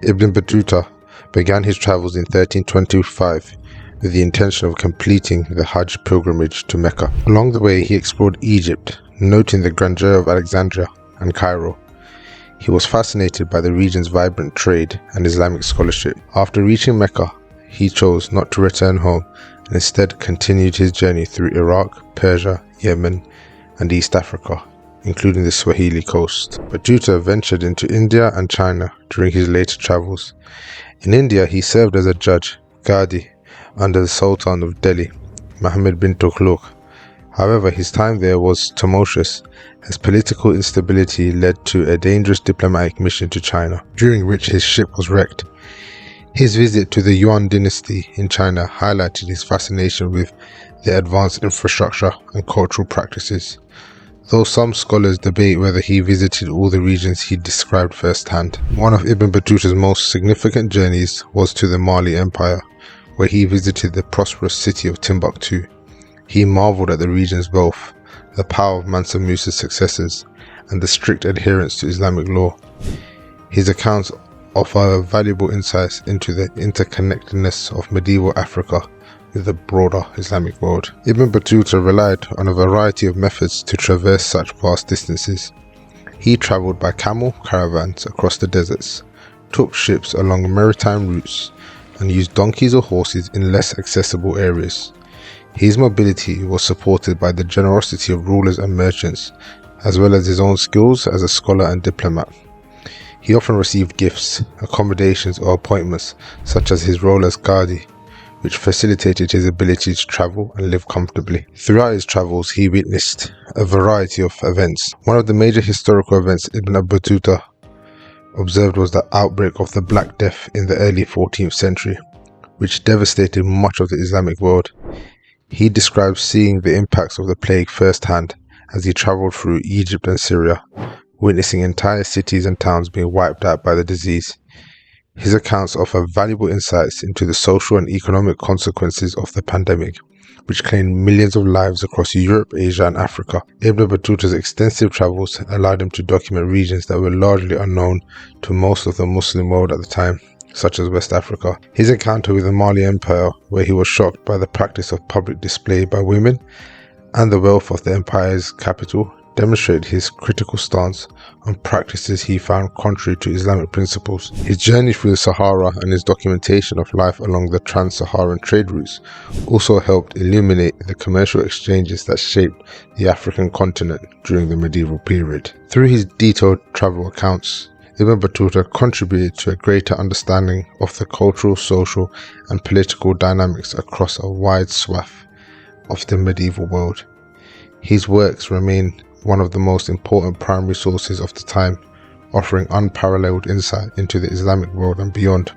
Ibn Battuta began his travels in 1325 with the intention of completing the Hajj pilgrimage to Mecca. Along the way, he explored Egypt, noting the grandeur of Alexandria and Cairo. He was fascinated by the region's vibrant trade and Islamic scholarship. After reaching Mecca, he chose not to return home and instead continued his journey through Iraq, Persia, Yemen, and East Africa, including the Swahili coast. Battuta ventured into India and China during his later travels. In India, he served as a judge, Qadi, under the Sultan of Delhi, Muhammad bin Tughlaq. However, his time there was tumultuous, as political instability led to a dangerous diplomatic mission to China, during which his ship was wrecked. His visit to the Yuan dynasty in China highlighted his fascination with their advanced infrastructure and cultural practices, though some scholars debate whether he visited all the regions he described firsthand. One of Ibn Battuta's most significant journeys was to the Mali Empire, where he visited the prosperous city of Timbuktu. He marveled at the region's wealth, the power of Mansa Musa's successors, and the strict adherence to Islamic law. His accounts offer valuable insights into the interconnectedness of medieval Africa with the broader Islamic world. Ibn Battuta relied on a variety of methods to traverse such vast distances. He traveled by camel caravans across the deserts, took ships along maritime routes, and used donkeys or horses in less accessible areas. His mobility was supported by the generosity of rulers and merchants, as well as his own skills as a scholar and diplomat. He often received gifts, accommodations, or appointments, such as his role as Qadi, which facilitated his ability to travel and live comfortably. Throughout his travels, he witnessed a variety of events. One of the major historical events Ibn Battuta observed was the outbreak of the Black Death in the early 14th century, which devastated much of the Islamic world. He describes seeing the impacts of the plague firsthand as he traveled through Egypt and Syria, witnessing entire cities and towns being wiped out by the disease. His accounts offer valuable insights into the social and economic consequences of the pandemic, which claimed millions of lives across Europe, Asia, and Africa. Ibn Battuta's extensive travels allowed him to document regions that were largely unknown to most of the Muslim world at the time, such as West Africa. His encounter with the Mali Empire, where he was shocked by the practice of public display by women and the wealth of the empire's capital, demonstrated his critical stance on practices he found contrary to Islamic principles. His journey through the Sahara and his documentation of life along the trans-Saharan trade routes also helped illuminate the commercial exchanges that shaped the African continent during the medieval period. Through his detailed travel accounts, Ibn Battuta contributed to a greater understanding of the cultural, social, and political dynamics across a wide swath of the medieval world. His works remain one of the most important primary sources of the time, offering unparalleled insight into the Islamic world and beyond.